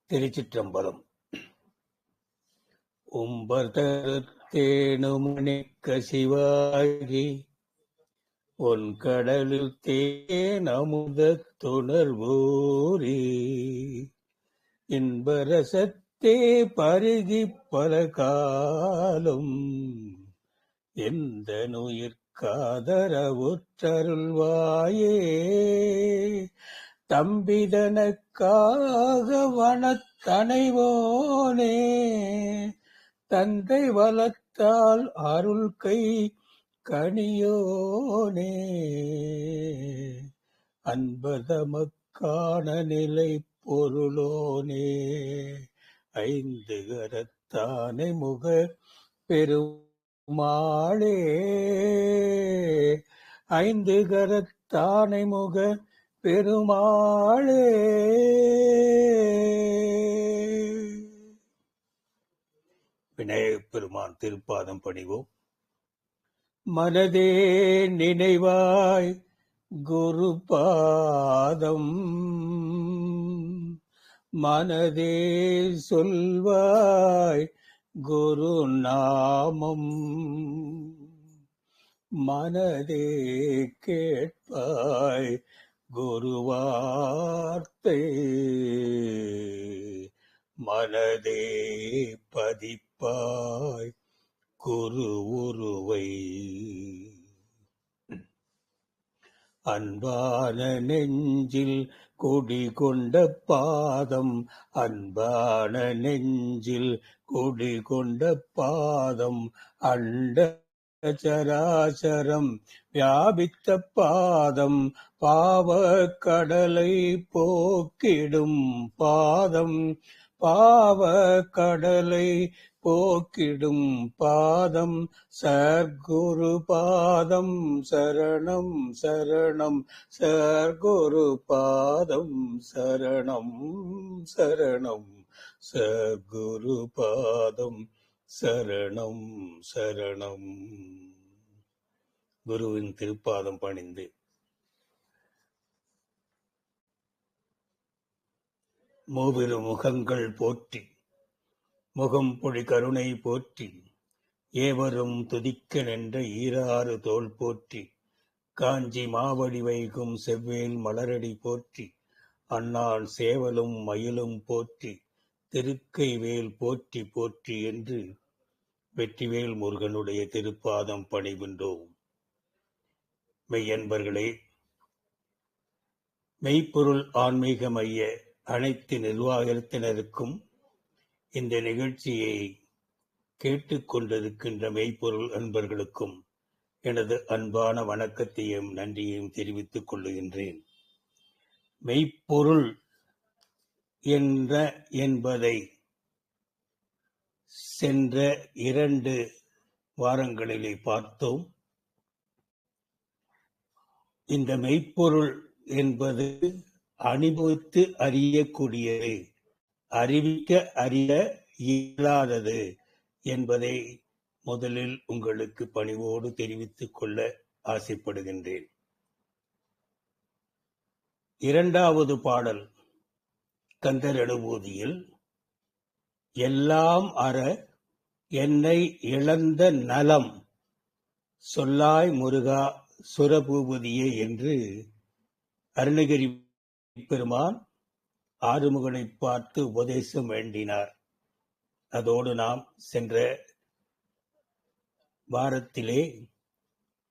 திருச்சிற்றம்பலம். உம்பர்தேனுமணிக்க சிவாகி உன் கடலில் தேனமுதத் துணர்வோரே இன்பரசத்தே பருகி பல காலம் எந்த நுயிர்காதரவுற்றருள்வாயே தம்பிதனக்காக வனத்தனைவோனே தந்தை வளத்தால் அருள் கை கணியோனே அன்பதமக்கான நிலை பொருளோனே ஐந்து கரத்தானை முக பெருமாளே ஐந்து கரத்தானை முக பெருமாளே. விநாயகப் பெருமான் திருப்பாதம் பணிவோம். மனதே நினைவாய் குருபாதம் மனதே சொல்வாய் குரு நாமம் மனதே கேட்பாய் குருவார்த்தை மனதே பதிப்பாய் குரு உருவை அன்பான நெஞ்சில் குடிகொண்ட பாதம் அன்பான நெஞ்சில் குடிகொண்ட பாதம் அண்ட சராசரம் வியாபித்த பாதம் பாவ கடலை போக்கிடும் பாதம் பாவ கடலை போக்கிடும் பாதம் சர்க்குரு பாதம் சரணம் சரணம் சர்க்குரு பாதம் சரணம் சரணம் சர்க்குரு பாதம் சரணம் சரணம். குருவின் திருப்பாதம் பணிந்து மூவிரு முகங்கள் போற்றி முகம் பொழி கருணை போற்றி ஏவரும் துதிக்க நின்ற ஈராறு தோள் போற்றி காஞ்சி மாவடி வைகும் செவ்வேல் மலரடி போற்றி அன்னான் சேவலும் மயிலும் போற்றி திருக்கை வேல் போற்றி போற்றி என்று வெற்றிவேல் முருகனுடைய திருப்பாதம் பணிகின்றோம். மெய்யன்பர்களே, மெய்ப்பொருள் ஆன்மீக மைய அனைத்து நிர்வாகத்தினருக்கும் இந்த நிகழ்ச்சியை கேட்டுக்கொண்டிருக்கின்ற மெய்ப்பொருள் அன்பர்களுக்கும் எனது அன்பான வணக்கத்தையும் நன்றியையும் தெரிவித்துக் கொள்ளுகின்றேன். மெய்ப்பொருள் என்பதை சென்ற 2 வாரங்களிலே பார்த்தோம். இந்த மெய்ப்பொருள் என்பது அனுபவித்து அறியக்கூடியது, அறிவிக்க அறிய இயலாதது என்பதை முதலில் உங்களுக்கு பணிவோடு தெரிவித்துக் கொள்ள ஆசைப்படுகின்றேன். 2வது பாடல் கந்தர் அனுபூதியில் எல்லாம் அற என்னை இழந்த நலம் சொல்லாய் முருகா சுரபூபதியே என்று அருணகிரி பெருமான் ஆறுமுகனை பார்த்து உபதேசம் வேண்டினார். அதோடு நாம் சென்ற வாரத்திலே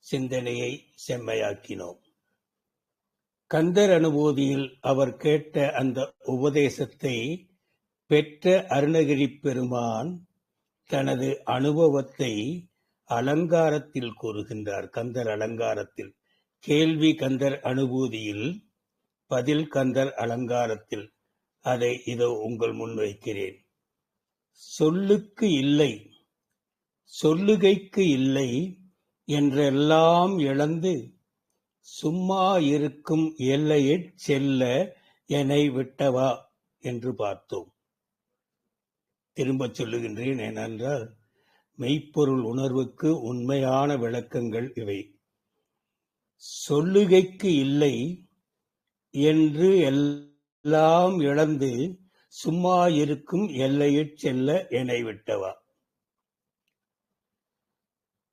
சிந்தனையை செம்மையாக்கினோம். கந்தர் அனுபூதியில் அவர் கேட்ட அந்த உபதேசத்தை பெற்ற அருணகிரி பெருமான் தனது அனுபவத்தை அலங்காரத்தில் கூறுகின்றார். கந்தர் அலங்காரத்தில் கேள்வி கந்தர் அனுபூதியில், பதில் கந்தர் அலங்காரத்தில். அதை இதோ உங்கள் முன் வைக்கிறேன். சொல்லுக்கு இல்லை, சொல்லுகைக்கு இல்லை என்றெல்லாம் இழந்து சும்மா இருக்கும் எல்லையிற் செல்ல என்னை விட்டவா என்று பார்த்தோம். திரும்ப சொல்லுகின்றேன். ஏனென்றால் மெய்ப்பொருள் உணர்வுக்கு உண்மையான விளக்கங்கள் இவை. சொல்லுகைக்கு இல்லை, என்று எல்லாம் இழந்து சும்மா இருக்கும் எல்லையிற் செல்ல என்னை விட்டவா.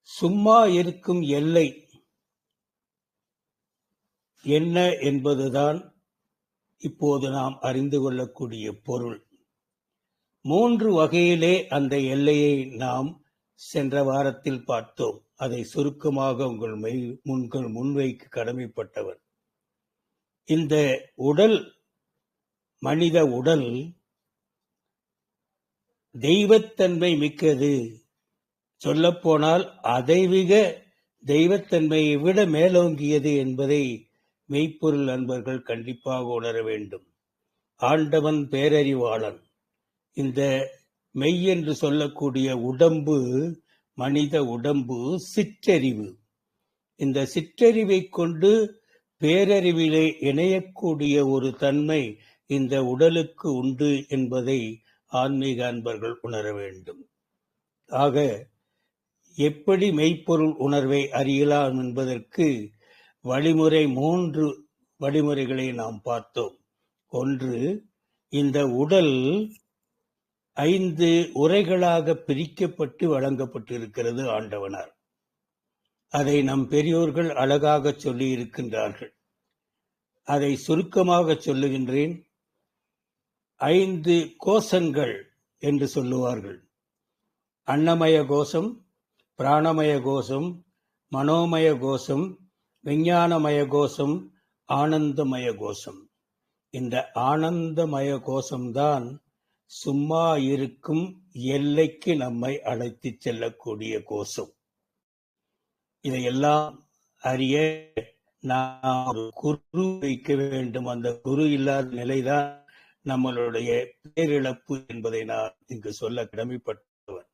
சும்மா இருக்கும் எல்லை என்ன என்பதுதான் இப்போது நாம் அறிந்து கொள்ளக்கூடிய பொருள். 3 வகையிலே அந்த எல்லையை நாம் சென்ற வாரத்தில் பார்த்தோம். அதை சுருக்கமாக உங்கள் முன்வைக்கு கடமைப்பட்டவர். இந்த உடல், மனித உடல் தெய்வத்தன்மை மிக்கது. சொல்லப்போனால் அதைவிட தெய்வத்தன்மையை விட மேலோங்கியது என்பதை மெய்ப்பொருள் அன்பர்கள் கண்டிப்பாக உணர வேண்டும். ஆண்டவன் பேரறிவாளன். இந்த மெய் என்று சொல்லக்கூடிய உடம்பு, மனித உடம்பு சிற்றறிவு. இந்த சிற்றறிவை கொண்டு பேரறிவிலே இணையக்கூடிய ஒரு தன்மை இந்த உடலுக்கு உண்டு என்பதை ஆன்மீக அன்பர்கள் உணர வேண்டும். ஆக எப்படி மெய்ப்பொருள் உணர்வை அறியலாம் என்பதற்கு வழிமுறை 3 வழிமுறைகளை நாம் பார்த்தோம். ஒன்று, இந்த உடல் 5 உரைகளாக பிரிக்கப்பட்டு வழங்கப்பட்டிருக்கிறது ஆண்டவனார். அதை நம் பெரியோர்கள் அழகாக சொல்லி இருக்கின்றார்கள். அதை சுருக்கமாக சொல்லுகின்றேன். 5 கோஷங்கள் என்று சொல்லுவார்கள். அன்னமய கோஷம், பிராணமய கோஷம், மனோமய கோஷம், விஞ்ஞானமய கோஷம், ஆனந்தமய கோஷம். இந்த ஆனந்தமய கோஷம்தான் சும்மா இருக்கும் எல்லைக்கு நம்மை அழைத்து செல்லக்கூடிய கோஷம். இதையெல்லாம் அறிய நாம் ஒரு குரு வைக்க வேண்டும். அந்த குரு இல்லாத நிலைதான் நம்மளுடைய பேரிழப்பு என்பதை நான் இங்கு சொல்ல கடமைப்பட்டவர்.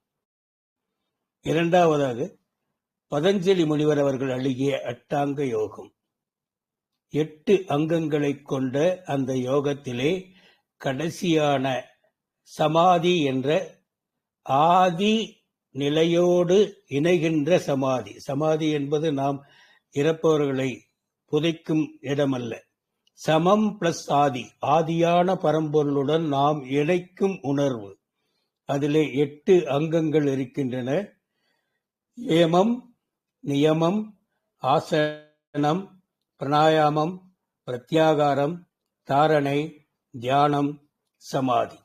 இரண்டாவதாக, பதஞ்சலி முனிவர் அவர்கள் அழகிய அட்டாங்க யோகம். 8 அங்கங்களை கொண்ட அந்த யோகத்திலே கடைசியான சமாதி என்ற ஆதி நிலையோடு இணைகின்ற சமாதி. சமாதி என்பது நாம் இறப்பவர்களை புதைக்கும் இடமல்ல. சமம் பிளஸ் ஆதி, ஆதியான பரம்பொருளுடன் நாம் இணைக்கும் உணர்வு. அதிலே 8 அங்கங்கள் இருக்கின்றன. ஏமம், நியமம், ஆசனம், பிராணாயாமம், பிரத்யாகாரம், தாரணை, தியானம், சமாதி.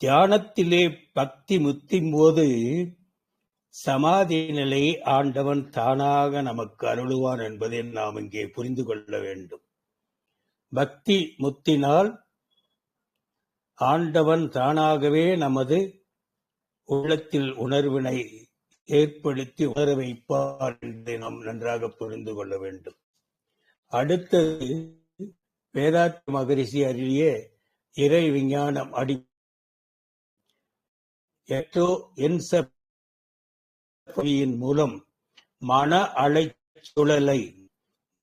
தியானத்திலே பக்தி முத்தின் போது சமாதி நிலையை ஆண்டவன் தானாக நமக்கு அருளுவான் என்பதை நாம் இங்கே புரிந்து கொள்ள வேண்டும். பக்தி முத்தினால் ஆண்டவன் தானாகவே நமது உள்ளத்தில் உணர்வினை ஏற்படுத்தி உணர வைப்பார் என்பதை நாம் நன்றாக புரிந்து கொள்ள வேண்டும். அடுத்தது, வேதாத்ரி மகரிஷி அருளிய இறை விஞ்ஞானம் மூலம் மன அலைச்சூழலை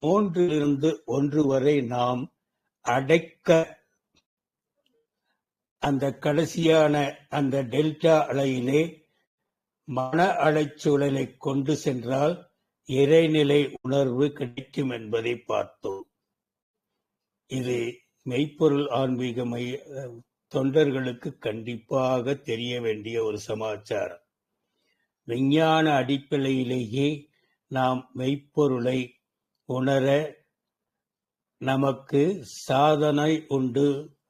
3 1 வரை நாம் அடைக்க அந்த கடைசியான அந்த டெல்டா அலையிலே மன அலைச்சூழலை கொண்டு சென்றால் இறைநிலை உணர்வு கிடைக்கும் என்பதை பார்த்தோம். இது மெய்ப்பொருள் ஆன்மீக தொண்டர்களுக்கு கண்டிப்பாக தெரிய வேண்டிய ஒரு சமாச்சாரம். விஞ்ஞான அடிப்படையிலேயே நாம் மெய்ப்பொருளை உணர நமக்கு சாதனை உண்டு,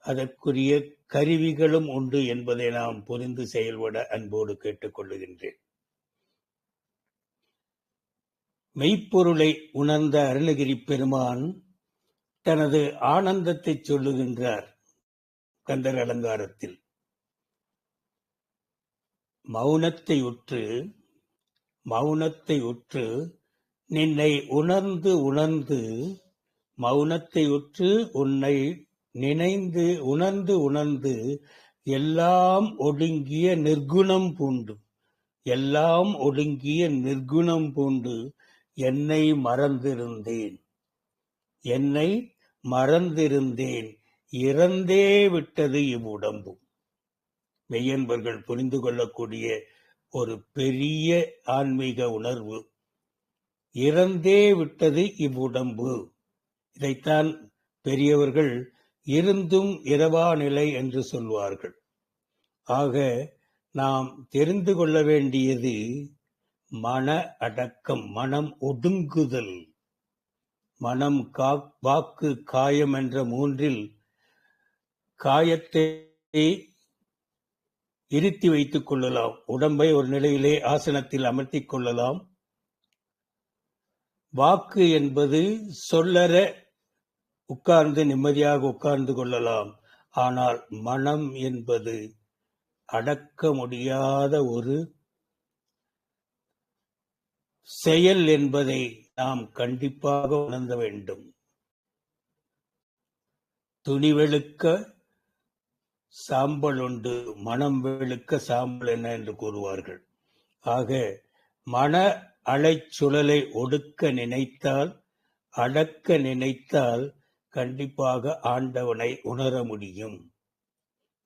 அதற்குரிய கருவிகளும் உண்டு என்பதை நாம் புரிந்து செயல்பட அன்போடு கேட்டுக்கொள்ளுகின்றேன். மெய்ப்பொருளை உணர்ந்த அருணகிரி பெருமான் தனது ஆனந்தத்தை சொல்லுகின்றார் கந்தர் அலங்காரத்தில். மௌனத்தை உற்று நின்னை உணர்ந்து உணர்ந்து, மௌனத்தை உற்று உன்னை நினைந்து உணர்ந்து எல்லாம் ஒடுங்கிய நிர்குணம் பூண்டு என்னை மறந்திருந்தேன், இறந்தே விட்டது இவ்வுடம்பு. மெய்யன்பர்கள் புரிந்து கொள்ளக்கூடிய ஒரு பெரிய ஆன்மீக உணர்வு. இறந்தே விட்டது இவ்வுடம்பு இதைத்தான் பெரியவர்கள் இருந்தும் இரவா நிலை என்று சொல்வார்கள். ஆக நாம் தெரிந்து கொள்ள வேண்டியது மன அடக்கம், மனம் ஒடுங்குதல். மனம், வாக்கு, காயம் என்ற மூன்றில் காயத்தை இருத்தி வைத்துக் கொள்ளலாம். உடம்பை ஒரு நிலையிலே ஆசனத்தில் அமர்த்திக் கொள்ளலாம். வாக்கு என்பது சொல்லற உட்கார்ந்து நிம்மதியாக உட்கார்ந்து கொள்ளலாம். ஆனால் மனம் என்பது அடக்க முடியாத ஒரு செயல் என்பதை நாம் கண்டிப்பாக உணர்ந்த வேண்டும். துணி வெளுக்க சாம்பல் உண்டு, மனம் வெளுக்க சாம்பல் என்ன என்று கூறுவார்கள். ஆக மன அலைச்சுழலை ஒடுக்க நினைத்தால், அடக்க நினைத்தால் கண்டிப்பாக ஆண்டவனை உணர முடியும்.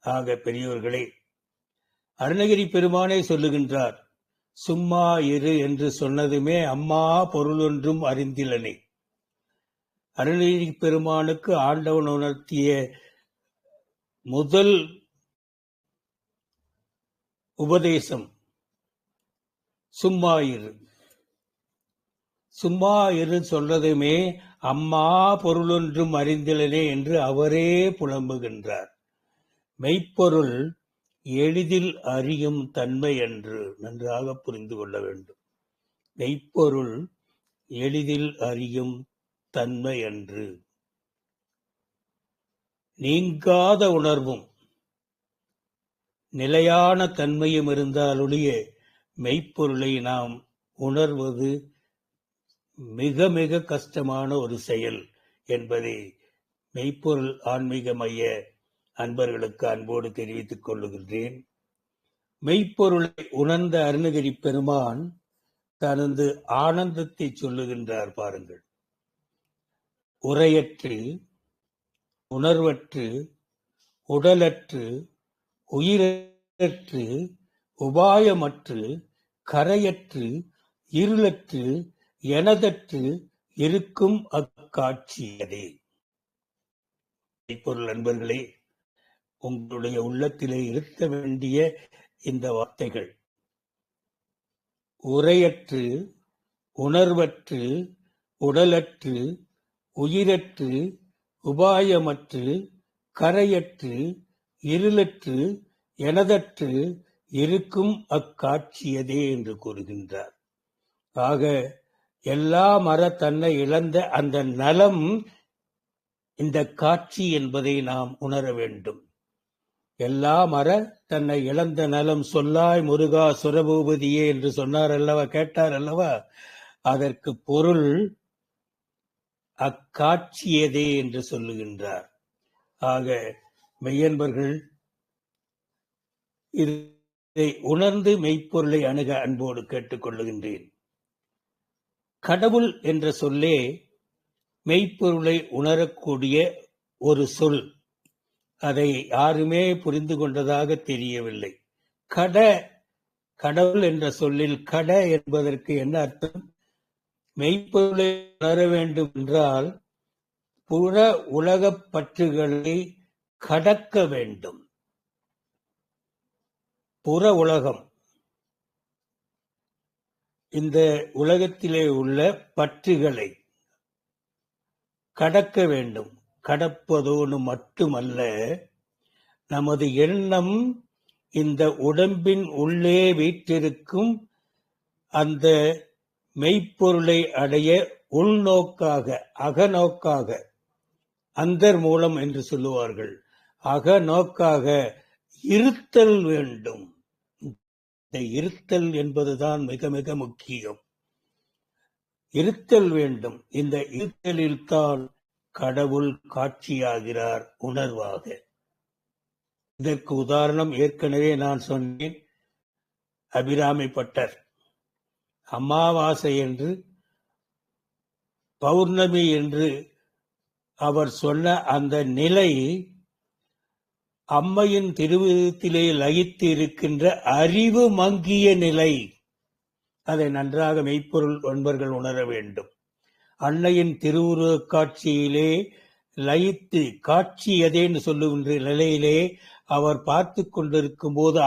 ஆக பெரியவர்களே, அருணகிரி பெருமானே சொல்லுகின்றார், சும்மா இரு என்று சொன்னதுமே அம்மா பொருள் ஒன்றும் அறிந்திலனே. அருணகிரி பெருமானுக்கு ஆண்டவன் உணர்த்திய முதல் உபதேசம் சும்மா இரு. சும்மா இரு சொல்றதுமே அம்மா பொருள் ஒன்றும் அறிந்திலனே என்று அவரே புலம்புகின்றார். மெய்ப்பொருள் எளிதில் அறியும் தன்மை என்று நன்றாக புரிந்து கொள்ள வேண்டும். மெய்ப்பொருள் எளிதில் அறியும் தன்மை என்று. நீங்காத உணர்வும் நிலையான தன்மையும் இருந்தாலொழிய மெய்ப்பொருளை நாம் உணர்வது மிக மிக கஷ்டமான ஒரு செயல் என்பதை மெய்ப்பொருள் ஆன்மீக மைய அன்பர்களுக்கு அன்போடு தெரிவித்துக் கொள்ளுகின்றேன். மெய்ப்பொருளை உணர்ந்த அருணகிரி பெருமான் தனது ஆனந்தத்தை சொல்லுகின்றார் பாருங்கள். உரையற்று, உணர்வற்று, உடலற்று, உயிரற்று, உபாயமற்று, கரையற்று, இருளற்று, எனதற்று இருக்கும் அக்காட்சியதே. மெய்ப்பொருள் அன்பர்களே, உங்களுடைய உள்ளத்திலே இருக்க வேண்டிய இந்த வார்த்தைகள் உரையற்று, உணர்வற்று, உடலற்று, உயிரற்று, உபாயமற்று, கரையற்று, இருளற்று, எனதற்று இருக்கும் அக்காட்சியதே என்று கூறுகின்றார். ஆக எல்லா மர தன்னை இழந்த அந்த நலம் இந்த காட்சி என்பதை நாம் உணர வேண்டும். எல்லா மர தன்னை இழந்த நலம் சொல்லாய் முருகா சுரபூபதியே என்று சொன்னார் அல்லவா, கேட்டார் அல்லவா. அதற்கு பொருள் அக்காட்சியதே என்று சொல்லுகின்றார். ஆக மெய்யன்பர்கள் இதை உணர்ந்து மெய்ப்பொருளை அணுக அன்போடு கேட்டுக்கொள்ளுகின்றேன். கடவுள் என்ற சொல்லே மெய்ப்பொருளை உணரக்கூடிய ஒரு சொல். அதை யாருமே புரிந்து கொண்டதாக தெரியவில்லை. கடவுள் என்ற சொல்லில் கட என்பதற்கு என்ன அர்த்தம்? மெய்ப்பொருளை உணர வேண்டும் என்றால் புற உலகப் பற்றுகளை கடக்க வேண்டும். புற உலகம், இந்த உலகத்திலே உள்ள பற்றுகளை கடக்க வேண்டும். கடப்பதோடு மட்டுமல்ல, நமது எண்ணம் இந்த உடம்பின் உள்ளே வீற்றிருக்கும் அந்த மெய்ப்பொருளை அடைய உள்நோக்காக, அகநோக்காக, அந்தர் மூலம் என்று சொல்லுவார்கள், அகநோக்காக இருத்தல் வேண்டும். இந்த இருத்தல் என்பதுதான் மிக மிக முக்கியம். இருத்தல் வேண்டும். இந்த இருத்தலில் தான் கடவுள் காட்சியாகிறார் உணர்வாக. இதற்கு உதாரணம் ஏற்கனவே நான் சொன்னேன். அபிராமி பட்டர் அமாவாசை என்று, பௌர்ணமி என்று அவர் சொன்ன அந்த நிலை அம்மையின் திருவுருவத்திலே லயித்து இருக்கின்ற அறிவு மங்கிய நிலை. அதை நன்றாக மெய்ப்பொருள் அன்பர்கள் உணர வேண்டும். அன்னையின் திருவுருவக் காட்சியிலே லயித்து காட்சி எதேன்னு சொல்லுகின்ற நிலையிலே அவர் பார்த்து கொண்டிருக்கும் போது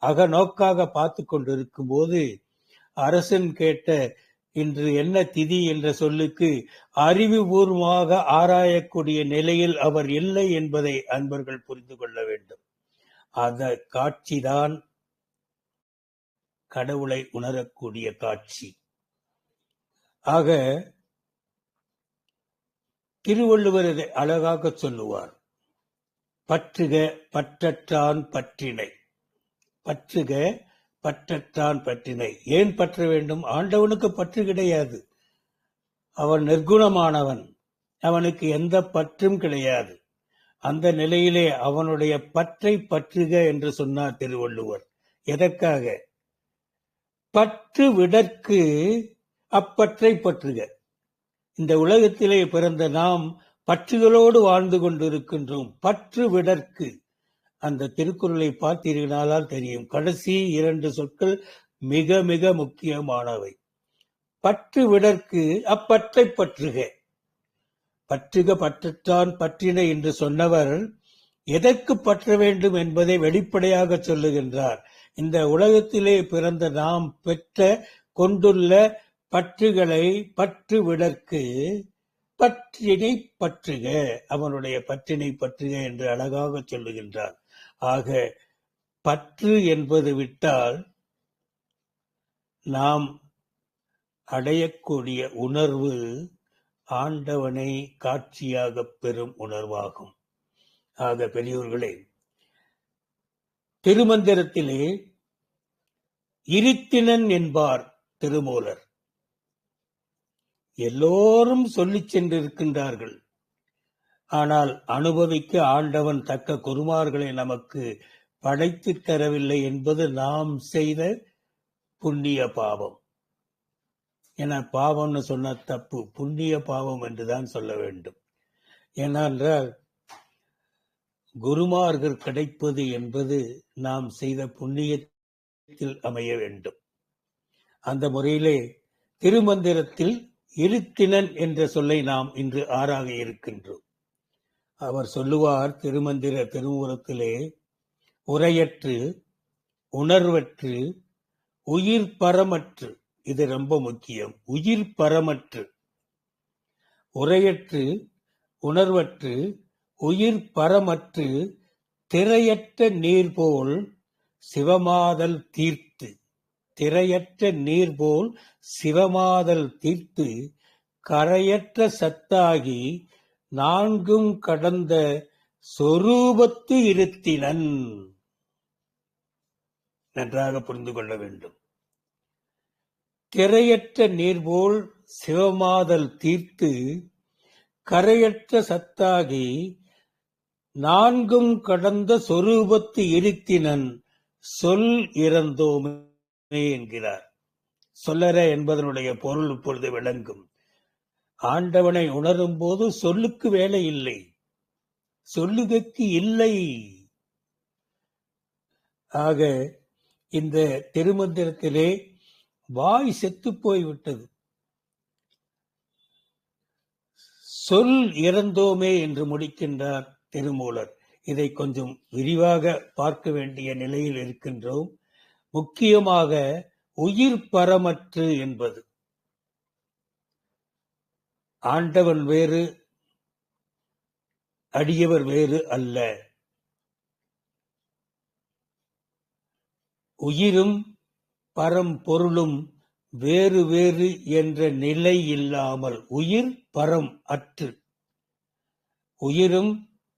அகநோக்காக பார்த்து கொண்டிருக்கும் போது அரசன் கேட்ட இன்று என்ன திதி என்ற சொல்லுக்கு அறிவுபூர்வமாக ஆராயக்கூடிய நிலையில் அவர் இல்லை என்பதை அன்பர்கள் புரிந்து கொள்ள வேண்டும். அந்த காட்சிதான் கடவுளை உணரக்கூடிய காட்சி. ஆக திருவள்ளுவர் இதை அழகாக சொல்லுவார். பற்றுக பற்றற்றான் பற்றினை. பற்றுக பற்றற்றான் பற்றினை. ஏன் பற்ற வேண்டும்? ஆண்டவனுக்கு பற்று கிடையாது. அவன் நிர்குணமானவன். அவனுக்கு எந்த பற்றும் கிடையாது. அந்த நிலையிலே அவனுடைய பற்றை பற்றுக என்று சொன்னார் திருவள்ளுவர். எதற்காக? பற்று விடற்கு அப்பற்றை பற்றுக. இந்த உலகத்திலே பிறந்த நாம் பற்றுகளோடு வாழ்ந்து கொண்டிருக்கின்றோம். பற்று விடற்கு. அந்த திருக்குறளை பார்த்தீர்களால் தெரியும். கடைசி 2 சொற்கள் மிக மிக முக்கியமானவை. பற்று விடற்கு அப்பற்றை பற்றுக. பற்றுக பற்றற்றான் பற்றினை என்று சொன்னவர் எதற்கு பற்ற வேண்டும் என்பதை வெளிப்படையாக சொல்லுகின்றார். இந்த உலகத்திலே பிறந்த நாம் பெற்ற கொண்டுள்ள பற்றுகளை பற்று விடற்கு பற்றினை பற்றுக. அவனுடைய பற்றினை பற்றுக என்று அழகாக சொல்லுகின்றார். ஆக பற்று என்பது விட்டால் நாம் அடையக்கூடிய உணர்வு ஆண்டவனை காட்சியாக பெறும் உணர்வாகும். ஆக பெரியோர்களே, திருமந்திரத்திலே இருத்தினன் என்பார் திருமூலர். எல்லோரும் சொல்லிச் சென்றிருக்கின்றார்கள். ஆனால் அனுபவிக்க ஆண்டவன் தக்க குருமார்களை நமக்கு படைத்து தரவில்லை என்பது நாம் செய்த புண்ணிய பாவம். என பாவம்னு சொன்ன தப்பு, புண்ணிய பாவம் என்றுதான் சொல்ல வேண்டும். ஏனென்றால் குருமார்கள் கிடைப்பது என்பது நாம் செய்த புண்ணியத்தில் அமைய வேண்டும். அந்த முறையிலே திருமந்திரத்தில் இருத்தினன் என்ற சொல்லை நாம் இன்று ஆறாக இருக்கின்றோம். அவர் சொல்லுவார் திருமந்திர திருமூலத்திலே, உரையற்று உணர்வற்று உயிர் பரமற்று. இது ரொம்ப முக்கியம். உயிர் பரமற்று. உரையற்று உணர்வற்று உயிர் பரமற்று திரையற்ற நீர் போல் சிவமாதல் தீர்த்து. திரையற்ற நீர் போல் சிவமாதல் தீர்த்து கரையற்ற சத்தாகி நான்கும் கடந்த சொரூபத்து இருத்தினன். நன்றாக புரிந்து கொள்ள வேண்டும். திரையற்ற நீர் போல் சிவமாதல் தீர்த்து கரையற்ற சத்தாகி நான்கும் கடந்த சொரூபத்து இருத்தினன் சொல் இறந்தோமே என்கிறார். சொல்லற என்பதனுடைய பொருள் இப்பொழுது விளங்கும். ஆண்டவனை உணரும் போது சொல்லுக்கு வேலை இல்லை, சொல்லுகைக்கு இல்லை. ஆக இந்த திருமந்திரத்திலே வாய் செத்து போய்விட்டது. சொல் இறந்தோமே என்று முடிக்கின்றார் திருமூலர். இதை கொஞ்சம் விரிவாக பார்க்க வேண்டிய நிலையில் இருக்கின்றோம். முக்கியமாக உயிர் பரமற்று என்பது. ஆண்டவன் வேறு, அடியவர் வேறு அல்ல. உயிரும் பரம்பொருளும் வேறு வேறு என்ற நிலை இல்லாமல், உயிர் பரம் அற்று, உயிரும்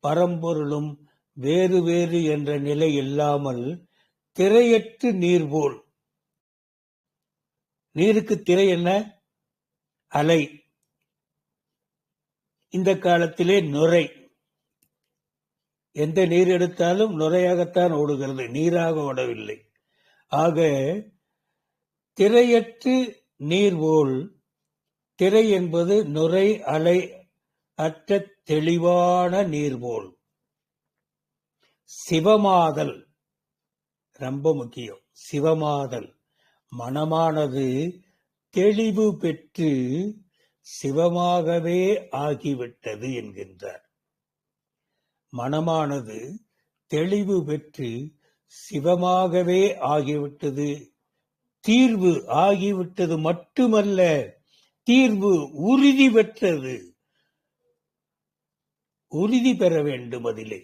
பரம்பொருளும் வேறு வேறு என்ற நிலை இல்லாமல் திரையற்று நீர் போல். நீருக்கு திரை என்ன? அலை. இந்த காலத்திலே நுரை. எந்த நீர் எடுத்தாலும் நுரையாகத்தான் ஓடுகிறது, நீராக ஓடவில்லை. ஆக திரையற்று நீர் போல். திரை என்பது நுரை அலை அற்ற தெளிவான நீர் போல். சிவமாதல் ரொம்ப முக்கியம். சிவமாதல் மனமானது தெளிவு பெற்று சிவமாகவே ஆகிவிட்டது என்கின்றார். மனமானது தெளிவு பெற்று சிவமாகவே ஆகிவிட்டது, தீர்வு ஆகிவிட்டது மட்டுமல்ல, தீர்வு உறுதி பெற்றது. உறுதி பெற வேண்டும். அதிலே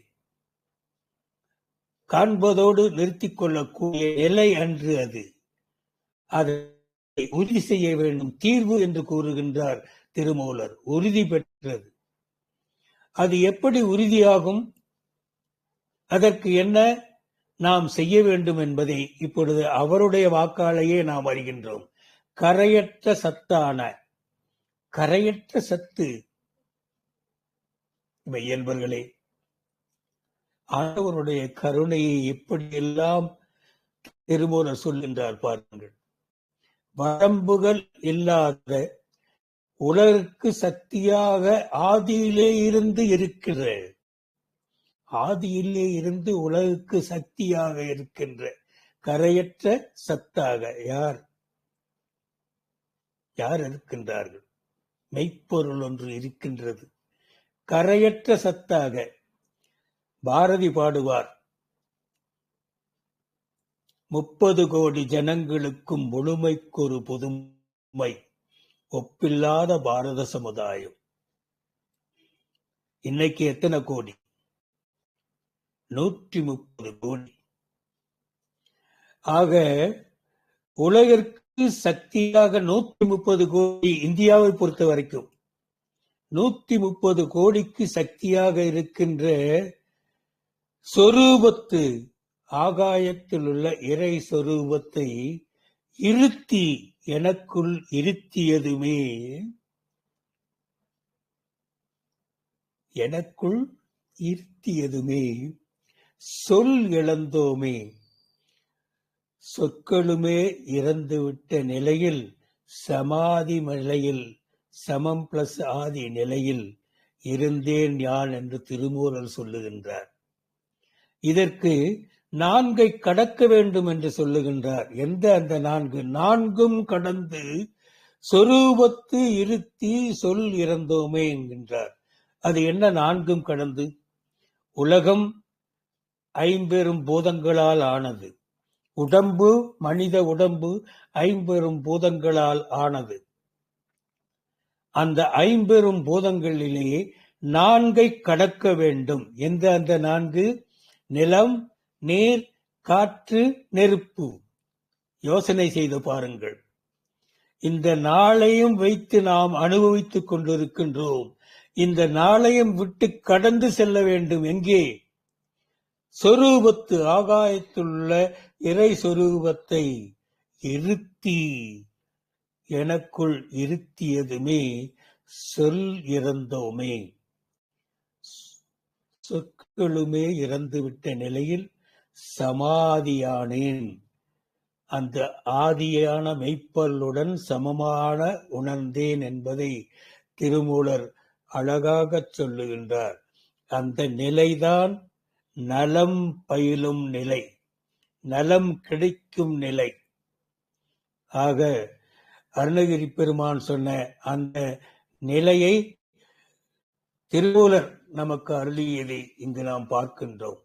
காண்பதோடு நிறுத்திக் கொள்ளக்கூடிய நிலை அன்று அது. அதை உறுதி செய்ய வேண்டும். தீர்வு என்று கூறுகின்றார் திருமூலர். உறுதி பெற்றது. அது எப்படி உறுதியாகும்? அதற்கு என்ன நாம் செய்ய வேண்டும் என்பதை இப்பொழுது அவருடைய வாக்காலேயே நாம் அறிகின்றோம். கரையற்ற சத்தான, கரையற்ற சத்து மெய்யன்பர்களே, ஆண்டவருடைய கருணையை எப்படியெல்லாம் திருமூலர் சொல்கின்றார் பாருங்கள். வரம்புகள் இல்லாத உலகிற்கு சக்தியாக ஆதியிலே இருந்து இருக்கிற, ஆதியிலே இருந்து உலகுக்கு சக்தியாக இருக்கின்ற கரையற்ற சத்தாக யார் யார் இருக்கின்றார்கள்? மெய்ப்பொருள் ஒன்று இருக்கின்றது, கரையற்ற சத்தாக. பாரதி பாடுவார், 30 கோடி ஜனங்களுக்கும் முழுமைக்கொரு புதுமை, ஒப்பில்லாத பாரத சமுதாயம். இன்னைக்கு எத்தனை கோடி? 130 கோடி. ஆக உலகிற்கு சக்தியாக 130 கோடி. இந்தியாவை பொறுத்த வரைக்கும் 130 கோடிக்கு சக்தியாக இருக்கின்ற சொரூபத்து, ஆகாயத்தில் உள்ள இறை சொரூபத்தை இருத்தி, எனக்குள் இருத்தியதுமே, எனக்குள் இருத்தியதுமே சொல் இழந்தோமே, சொற்களுமே இறந்துவிட்ட நிலையில், சமாதி நிலையில், சமம் பிளஸ் ஆதி நிலையில் இருந்தேன் யான் என்று திருமூலர் சொல்லுகின்றார். இதற்கு 4 கடக்க வேண்டும் என்று சொல்லுகின்றார். எந்த அந்த 4? 4ம் கடந்து சொரூபத்து இருத்தி சொல் இறந்தோமே என்கின்றார். அது என்ன 4ம் கடந்து? உலகம் 5 பூதங்களால் ஆனது. உடம்பு, மனித உடம்பு 5 பூதங்களால் ஆனது. அந்த 5 பூதங்களிலே 4 கடக்க வேண்டும். எந்த அந்த 4? நிலம், நீர், காற்று, நெருப்பு. யோசனை செய்து பாருங்கள். இந்த 4ஐயும் வைத்து நாம் அனுபவித்துக் கொண்டிருக்கின்றோம். இந்த 4ஐயும் விட்டு கடந்து செல்ல வேண்டும். எங்கே? சொரூபத்து, ஆகாயத்துள்ள இறை சொரூபத்தை இருத்தி, எனக்குள் இருத்தியதுமே சொல் இறந்தோமே, சொற்களுமே இறந்துவிட்ட நிலையில் சமாதியானேன். அந்த ஆதியான மெய்ப்பொருளுடன் சமமான உணர்ந்தேன் என்பதை திருமூலர் அழகாக சொல்லுகின்றார். அந்த நிலைதான் நலம் பயிலும் நிலை, நலம் கிடைக்கும் நிலை. ஆக அருணகிரி பெருமான் சொன்ன அந்த நிலையை திருமூலர் நமக்கு அருளியதை இங்கு நாம் பார்க்கின்றோம்.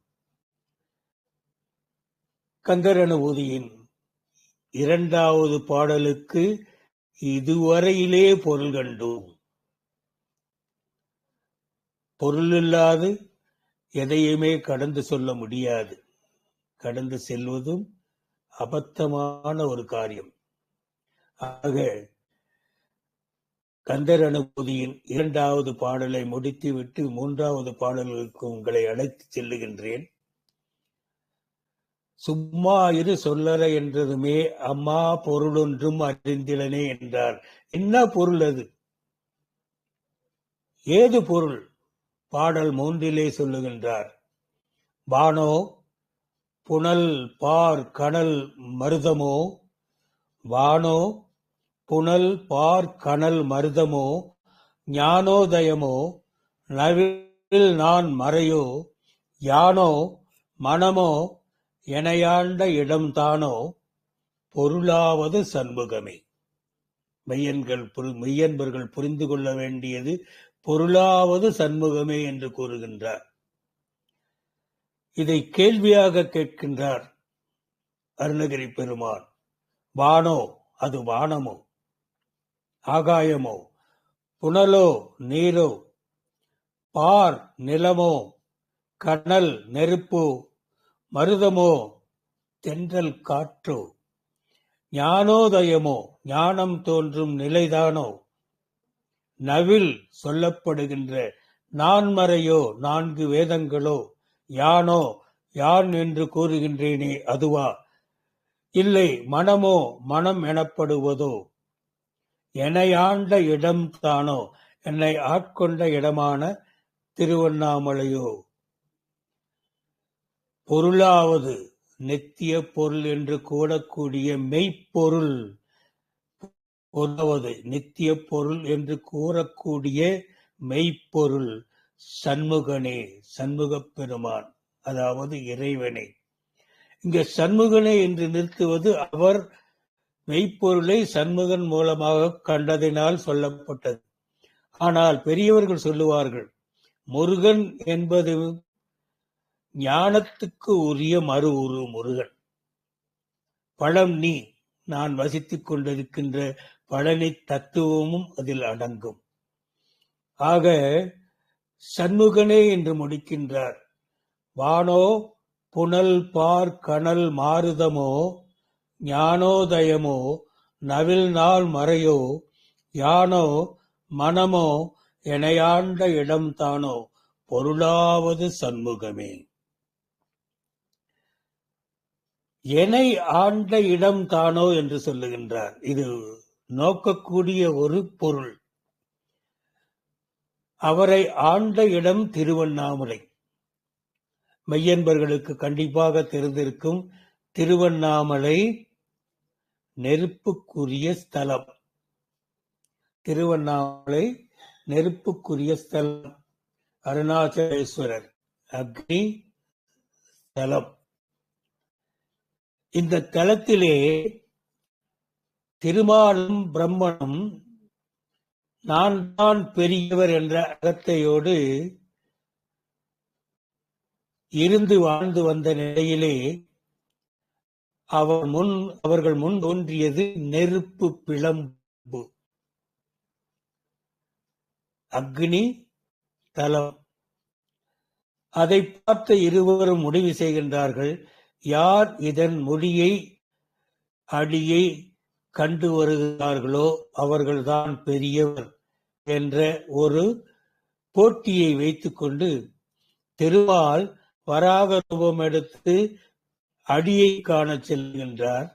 கந்தர் அனுபூதியின் 2வது பாடலுக்கு இதுவரையிலே பொருள் கண்டோம். பொருள் இல்லாது எதையுமே கடந்து சொல்ல முடியாது. கடந்து செல்வதும் அபத்தமான ஒரு காரியம். ஆக கந்தர் அனுபூதியின் 2வது பாடலை முடித்துவிட்டு 3வது பாடலுக்கு உங்களை அழைத்து செல்லுகின்றேன். சும்மா இரு சொல்லற என்றதுமே அம்மா பொருளொன்றும் அறிந்திலனே என்றார். என்ன பொருள் அது? ஏது பொருள்? பாடல் 3லே சொல்லுகின்றார். வானோ புனல் பார் கனல் மருதமோ, வானோ புனல் பார் கனல் மருதமோ, ஞானோதயமோ நவில் நான் மறையோ, யானோ மனமோ எனையாண்ட இடம்தானோ, பொருளாவது சண்முகமே. மெய்யன்பர்கள் புரிந்து கொள்ள வேண்டியது பொருளாவது சண்முகமே என்று கூறுகின்றார். இதை கேள்வியாக கேட்கின்றார் அருணகிரி பெருமான். வானோ அது வானமோ, ஆகாயமோ, புனலோ நீரோ, பார் நிலமோ, கனல் நெருப்போ, மருதமோ, தென்றல் காற்றோ, ஞானோதயமோ, ஞானம் தோன்றும் நிலைதானோ, நவில் சொல்லப்படுகின்ற நான்மறையோ, 4 வேதங்களோ, யானோ யான் என்று கூறுகின்றேனே அதுவா, இல்லை மனமோ மனம் எனப்படுவதோ, எனையாண்ட இடம் தானோ, என்னை ஆட்கொண்ட இடமான திருவண்ணாமலையோ, பொருளாவது நித்திய பொருள் என்று கூறக்கூடிய மெய்ப்பொருள், பொருளாவது நித்திய பொருள் என்று கூறக்கூடிய மெய்ப்பொருள் சண்முகனே, சண்முகப் பெருமான், அதாவது இறைவனே. இங்க சண்முகனே என்று நிறுத்துவது அவர் மெய்ப்பொருளை சண்முகன் மூலமாக கண்டதினால் சொல்லப்பட்டது. ஆனால் பெரியவர்கள் சொல்லுவார்கள், முருகன் என்பது ஞானத்துக்கு உரிய மறு உரு முருகன். பழம் நீ, நான் வசித்துக் கொண்டிருக்கின்ற பழனி தத்துவமும் அதில் அடங்கும். ஆக சண்முகனே என்று முடிக்கின்றார். வானோ புனல் பார் கனல் மாருதமோ, ஞானோதயமோ, நவில் நாள் மறையோ, யானோ மனமோ, எனையாண்ட இடம் தானோ, பொருளாவது சண்முகமே. எனை ஆண்ட இடம் தானோ என்று சொல்லுகின்றார். இது நோக்கக்கூடிய ஒரு பொருள். அவரை ஆண்ட இடம் திருவண்ணாமலை. மெய்யன்பர்களுக்கு கண்டிப்பாக தெரிந்திருக்கும், திருவண்ணாமலை நெருப்புக்குரிய ஸ்தலம். திருவண்ணாமலை நெருப்புக்குரிய ஸ்தலம். அருணாச்சலேஸ்வரர் அக்னி ஸ்தலம். இந்த தலத்திலே திருமாலும் பிரம்மனும் நான் தான் பெரியவர் என்ற அகத்தையோடு இருந்து வாழ்ந்து வந்த நிலையிலே அவர்கள் முன் தோன்றியது நெருப்பு பிளம்பு, அக்னி தலம். அதை பார்த்த இருவரும் முடிவு செய்கின்றார்கள், யார் இதன் மொழியை அடியை கண்டு வருகிறார்களோ அவர்கள்தான் பெரியவர் என்ற ஒரு போட்டியை வைத்துக்கொண்டு திருமால் வராக ரூபம் எடுத்து அடியை காண செல்கின்றார்.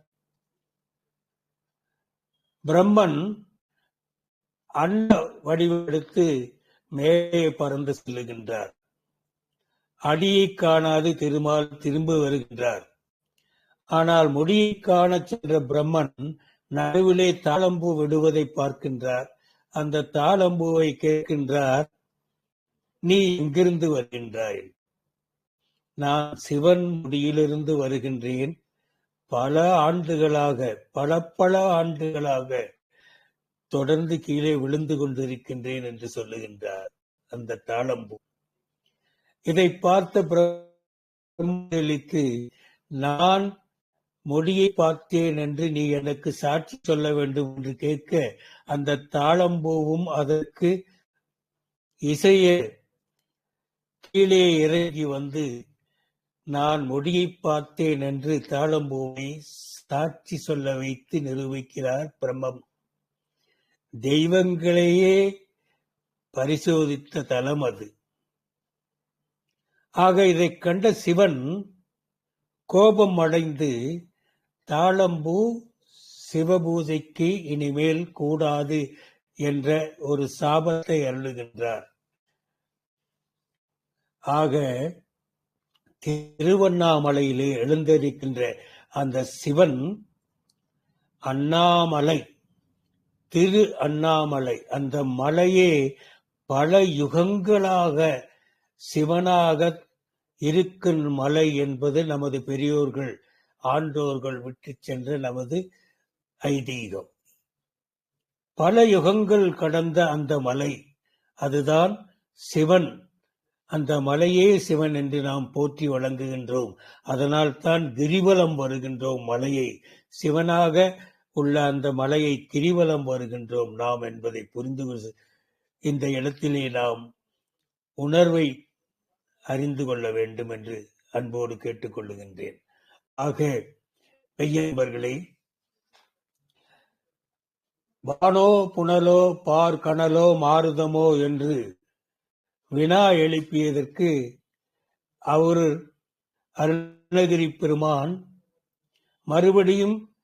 பிரம்மன் அண்ட வடிவெடுத்து மேலே பறந்து செல்லுகின்றார். அடியை காணாது திருமால் திரும்ப வருகின்றார். ஆனால் முடியை காண சென்ற பிரம்மன் நடுவிலே தாளம்பூ விடுவதை பார்க்கின்றார். அந்த தாளம்பூவை கேட்கின்றார், நீ எங்கிருந்து வருகின்றாய்? நான் சிவன் முடியிலிருந்து வருகின்றேன். பல ஆண்டுகளாக தொடர்ந்து கீழே விழுந்து கொண்டிருக்கின்றேன் என்று சொல்லுகின்றார் அந்த தாளம்பூ. இதை பார்த்த பிரம்மனுக்கு, நான் முடியை பார்த்தேன் என்று நீ எனக்கு சாட்சி சொல்ல வேண்டும் என்று கேட்க, அந்த தாளம்பூவும் அதற்கு இசைய கீழே இறங்கி வந்து, நான் முடியை பார்த்தேன் என்று தாளம்பூவை சாட்சி சொல்ல வைத்து நிரூபிக்கிறார் பிரம்மம். தெய்வங்களையே பரிசோதித்த தலம் அது. ஆக இதை கண்ட சிவன் கோபம் அடைந்து, தாளம்பூ சிவபூஜைக்கு இனிமேல் கூடாது என்ற ஒரு சாபத்தை அருளுகின்றார். ஆக திருவண்ணாமலையிலே எழுந்திருக்கின்ற அந்த சிவன் அண்ணாமலை, திரு அண்ணாமலை, அந்த மலையே பல யுகங்களாக சிவனாக இருக்கும் மலை என்பது நமது பெரியோர்கள் ஆண்டோர்கள் விட்டு சென்ற நமது ஐதீகம். பல யுகங்கள் கடந்த அந்த மலை, அதுதான் சிவன். அந்த மலையே சிவன் என்று நாம் போற்றி வழங்குகின்றோம். அதனால் தான் கிரிவலம் வருகின்றோம். மலையை சிவனாக உள்ள அந்த மலையை கிரிவலம் வருகின்றோம் நாம் என்பதை புரிந்து இந்த இடத்திலே நாம் உணர்வை அறிந்து கொள்ள வேண்டும் என்று அன்போடு கேட்டுக்கொள்ளுகின்றேன். ஆக மெய்யன்பர்களே, வானோ புனலோ பார் கனலோ மாருதமோ என்று வினா எழுப்பியதற்கு அவர் அருணகிரி பெருமான் மறுபடியும்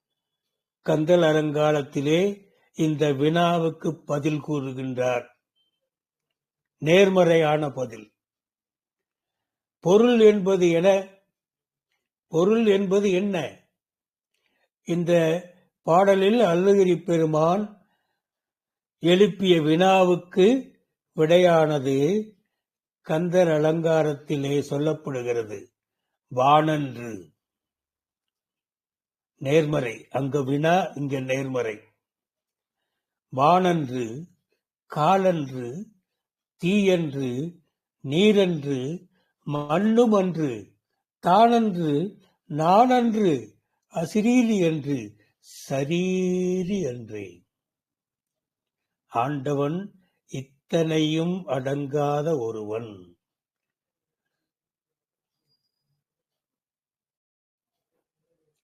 கந்தல் அலங்காரத்திலே இந்த வினாவுக்கு பதில் கூறுகின்றார். நேர்மறையான பதில். பொருள் என்பது என்ன? இந்த பாடலில் அருணகிரி பெருமான் எழுப்பிய வினாவுக்கு விடையானது கந்தர் அலங்காரத்திலே சொல்லப்படுகிறது. வானன்று. நேர்மறை. அங்க வினா, இங்க நேர்மறை. வானன்று, காலன்று, தீயன்று, நீரன்று, மண்ணுமன்று, தானன்று, நானன்று, அசிரீலி என்று, சரீரி அன்றே. ஆண்டவன் இத்தனையும் அடங்காத ஒருவன்.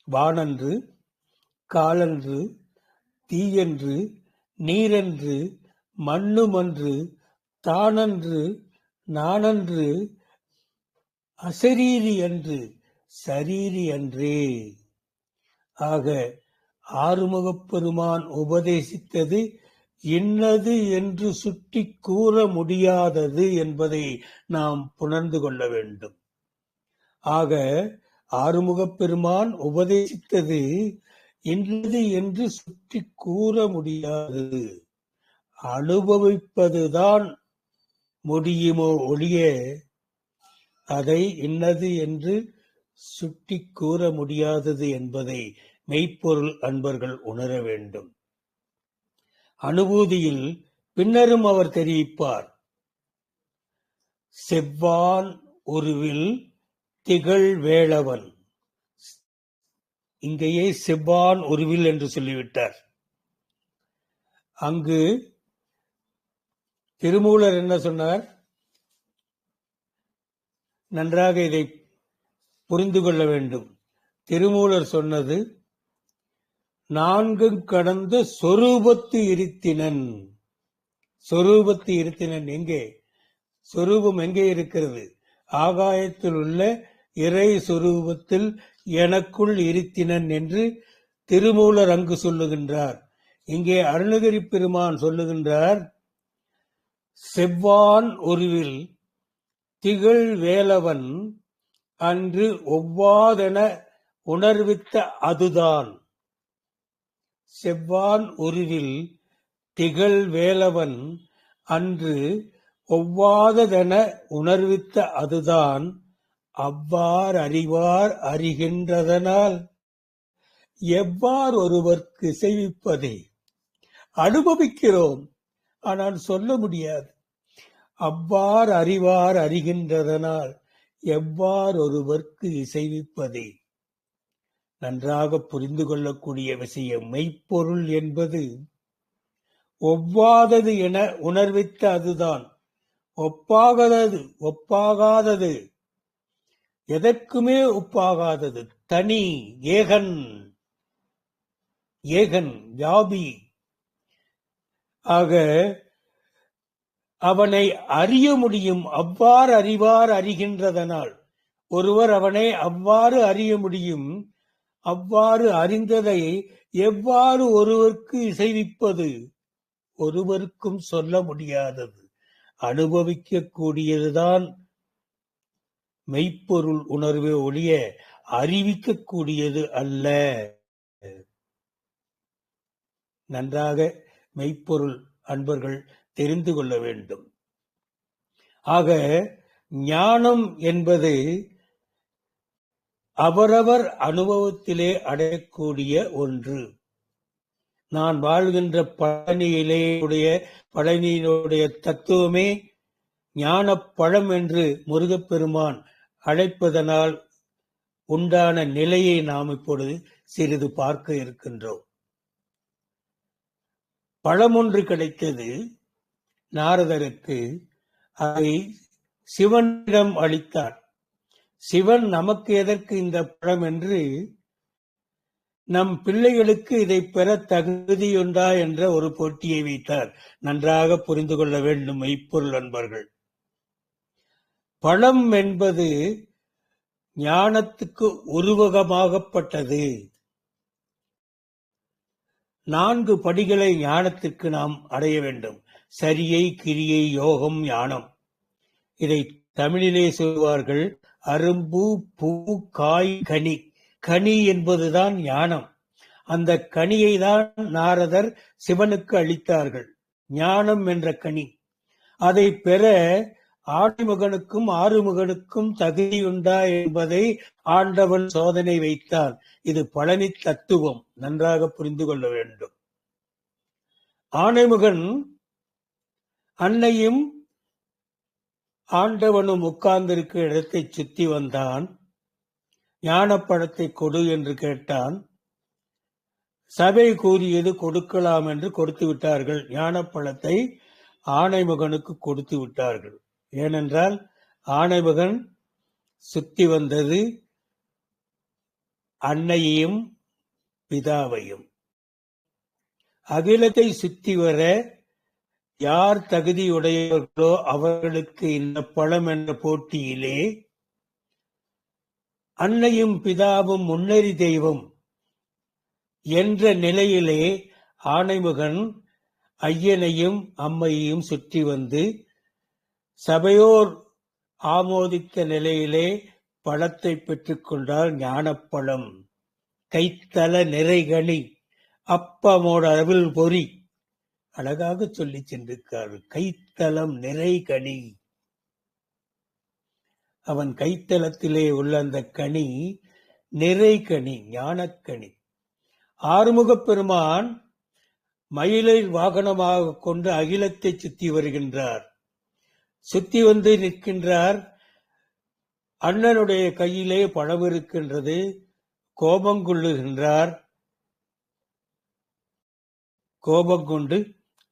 வானன்று, காலன்று, தீயன்று, நீரன்று, மண்ணுமன்று, தானன்று, நானன்று, அசரீரி அன்று, சரீரி அன்றே. ஆக ஆறுமுகப் பெருமான் உபதேசித்தது இன்னது என்று சுட்டி கூற முடியாதது என்பதை நாம் புணர்ந்து கொள்ள வேண்டும். ஆக ஆறுமுகப் பெருமான் உபதேசித்தது இன்னது என்று சுட்டி கூற முடியாதது, அனுபவிப்பதுதான் முடியுமோ ஒழிய அதை இன்னது என்று சுட்டி கூற முடியாதது என்பதை மெய்ப்பொருள் அன்பர்கள் உணர வேண்டும். அனுபூதியில் பின்னரும் அவர் தெரிவிப்பார். செவ்வான் உருவில் திகழ் வேளவன். இங்கேயே செவ்வான் உருவில் என்று சொல்லிவிட்டார். அங்கு திருமூலர் என்ன சொன்னார்? நன்றாக இதை புரிந்து கொள்ள வேண்டும். திருமூலர் சொன்னது நான்கு கடந்த சொரூபத்து இருத்தினன். சொரூபத்து இருத்தினன் எங்கே? சொரூபம் எங்கே இருக்கிறது? ஆகாயத்தில் உள்ள இறை சொரூபத்தில் எனக்குள் இருத்தினன் என்று திருமூலர் அங்கு சொல்லுகின்றார். இங்கே அருணகிரி பெருமான் சொல்லுகின்றார், செவ்வான் உருவில் திகழ் வேலவன் அன்று ஒவ்வாதென உணர்வித்த அதுதான். செவ்வான் உருவில் திகழ் வேலவன் அன்று ஒவ்வாததென உணர்வித்த அதுதான். அவ்வாறு அறிவார் அறிகின்றதனால் எவ்வாறு ஒருவர்க்கு இசைவிப்பதே. அனுபவிக்கிறோம், ஆனால் சொல்ல முடியாது. அவ்வாறு அறிவார் அறிகின்றதனால் எவ்வாறு ஒருவர்க்கு இசைவிப்பதே. நன்றாக புரிந்து கொள்ளக்கூடிய விஷயம். மெய்ப்பொருள் என்பது ஒவ்வாதது என உணர்வித்த அதுதான். ஒப்பாகாதது, எதற்குமே ஒப்பாகாதது, தனி, ஏகன், வியாபி. ஆக அவனை அறிய முடியும். அவ்வாறு அறிவார் அறிகின்றதனால் ஒருவர் அவனை அவ்வாறு அறிய முடியும். அவ்வாறு அறிந்ததை எவ்வாறு ஒருவருக்கு இசைவிப்பது? ஒருவருக்கும் சொல்ல முடியாதது, அனுபவிக்க கூடியதுதான் மெய்ப்பொருள் உணர்வே ஒழிய அறிவிக்க கூடியது அல்ல. நன்றாக மெய்ப்பொருள் அன்பர்கள் தெரிந்து கொள்ள வேண்டும். ஆக ஞானம் என்பது அவரவர் அனுபவத்திலே அடையக்கூடிய ஒன்று. நான் வாழ்கின்ற பழனியினுடைய தத்துவமே ஞானப்பழம் என்று முருகப்பெருமான் அழைப்பதனால் உண்டான நிலையை நாம் இப்பொழுது சிறிது பார்க்க இருக்கின்றோம். பழம் ஒன்று கிடைத்தது நாரதருக்கு. அதை சிவனிடம் அளித்தார். சிவன் நமக்கு எதற்கு இந்த பழம் என்று நம் பிள்ளைகளுக்கு இதை பெற தகுதியுண்டா என்ற ஒரு போட்டியை வைத்தார். நன்றாக புரிந்து கொள்ள வேண்டும் மெய்ப்பொருள் அன்பர்கள். பழம் என்பது ஞானத்துக்கு உருவகமாகப்பட்டது. 4 படிகளை ஞானத்திற்கு நாம் அடைய வேண்டும். சரியை, கிரியை, யோகம், ஞானம். இதை தமிழிலே சொல்வார்கள் அரும்பு, பூ, காய், கனி. கனி என்பதுதான் ஞானம். அந்த கனியை தான் நாரதர் சிவனுக்கு அளித்தார்கள். ஞானம் என்ற கனி. அதை பெற ஆணைமுகனுக்கும் ஆறுமுகனுக்கும் தகுதியுண்டா என்பதை ஆண்டவன் சோதனை வைத்தான். இது பழனி தத்துவம். நன்றாக புரிந்து கொள்ள வேண்டும். ஆணைமுகன் அன்னையும் ஆண்டவனும் உட்கார்ந்திருக்கிற இடத்தை சுத்தி வந்தான். ஞானப்பழத்தை கொடு என்று கேட்டான். சபை கூறியது கொடுக்கலாம் என்று கொடுத்து விட்டார்கள். ஞானப்பழத்தை ஆணைமுகனுக்கு கொடுத்து விட்டார்கள். ஏனென்றால் ஆணைமுகன் சுத்தி வந்தது அன்னையையும் பிதாவையும். அகிலத்தை சுத்தி வர யார் தகுதியுடையவர்களோ அவர்களுக்கு இந்த பழம் என்ற போட்டியிலே அன்னையும் பிதாவும் முன்னறி தெய்வம் என்ற நிலையிலே ஆணைமுகன் ஐயனையும் அம்மையையும் சுற்றி வந்து சபையோர் ஆமோதித்த நிலையிலே பழத்தை பெற்றுக்கொண்டால் ஞானப்பழம். கைத்தல நிறைகனி அப்பமோட அவில் பொறி. அழகாக சொல்லி சென்றிருக்கார். கைத்தலம் நிறைகனி. அவன் கைத்தலத்திலே உள்ள அந்த கனி நிறைகனி, ஞானக்கனி. ஆறுமுகப் பெருமான் மயிலை வாகனமாக கொண்டு அகிலத்தை சுத்தி வருகின்றார். சுத்தி வந்து நிற்கின்றார். அண்ணனுடைய கையிலே பழம் இருக்கின்றது. கோபம் கொள்ளுகின்றார். கோபம் கொண்டு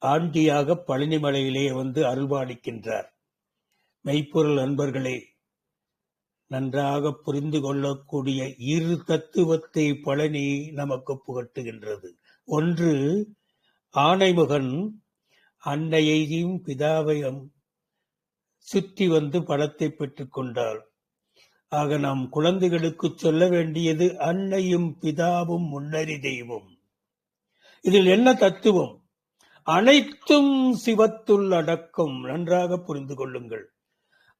ஆண்டியாக பழனிமலையிலே வந்து அருள்பாலிக்கின்றார். மெய்ப்பொருள் அன்பர்களே, நன்றாக புரிந்து கொள்ளக்கூடிய 2 தத்துவத்தை பழனி நமக்கு புகட்டுகின்றது. ஒன்று, ஆணைமுகன் அன்னையையும் பிதாவையும் சுற்றி வந்து பழத்தை பெற்றுக் கொண்டாள். ஆக நாம் குழந்தைகளுக்கு சொல்ல வேண்டியது அன்னையும் பிதாவும் முன்னறி தெய்வம். இதில் என்ன தத்துவம்? அனைத்தும் சிவத்துள் அடக்கம். நன்றாக புரிந்து கொள்ளுங்கள்.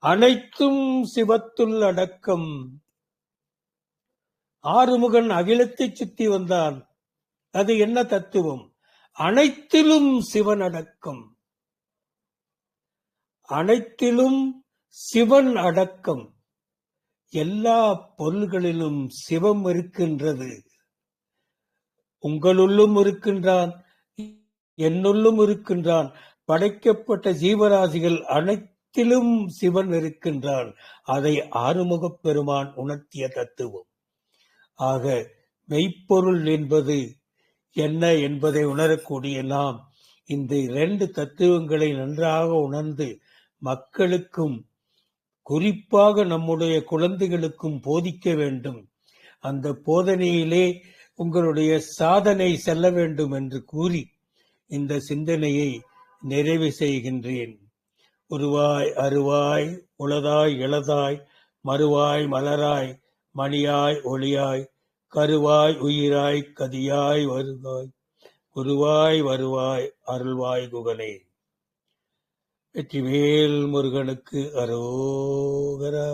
அனைத்தும் சிவத்துள் அடக்கம். ஆறுமுகன் அகிலத்தை சுத்தி வந்தான். அது என்ன தத்துவம்? அனைத்திலும் சிவன் அடக்கம். அனைத்திலும் சிவன் அடக்கம். எல்லா பொருள்களிலும் சிவம் இருக்கின்றது. உங்களுள்ளும் இருக்கின்றான், என்னுள்ளும் இருக்கின்றான். படைக்கப்பட்ட ஜீவராசிகள் அனைத்திலும் சிவன் இருக்கின்றான். அதை ஆறுமுகப் பெருமான் உணர்த்திய தத்துவம். ஆக மெய்ப்பொருள் என்பது என்ன என்பதை உணரக்கூடிய நாம் இந்த 2 தத்துவங்களை நன்றாக உணர்ந்து மக்களுக்கும் குறிப்பாக நம்முடைய குழந்தைகளுக்கும் போதிக்க வேண்டும். அந்த போதனையிலே உங்களுடைய சாதனை செல்ல வேண்டும் என்று கூறி இந்த சிந்தனையை நிறைவு செய்கின்றேன். உருவாய் அருவாய் உளதாய் இளதாய் மறுவாய் மலராய் மணியாய் ஒளியாய் கருவாய் உயிராய் கதியாய் வருவாய் குருவாய் வருவாய் அருள்வாய் குகனே. வெற்றிவேல் முருகனுக்கு அரோகரா.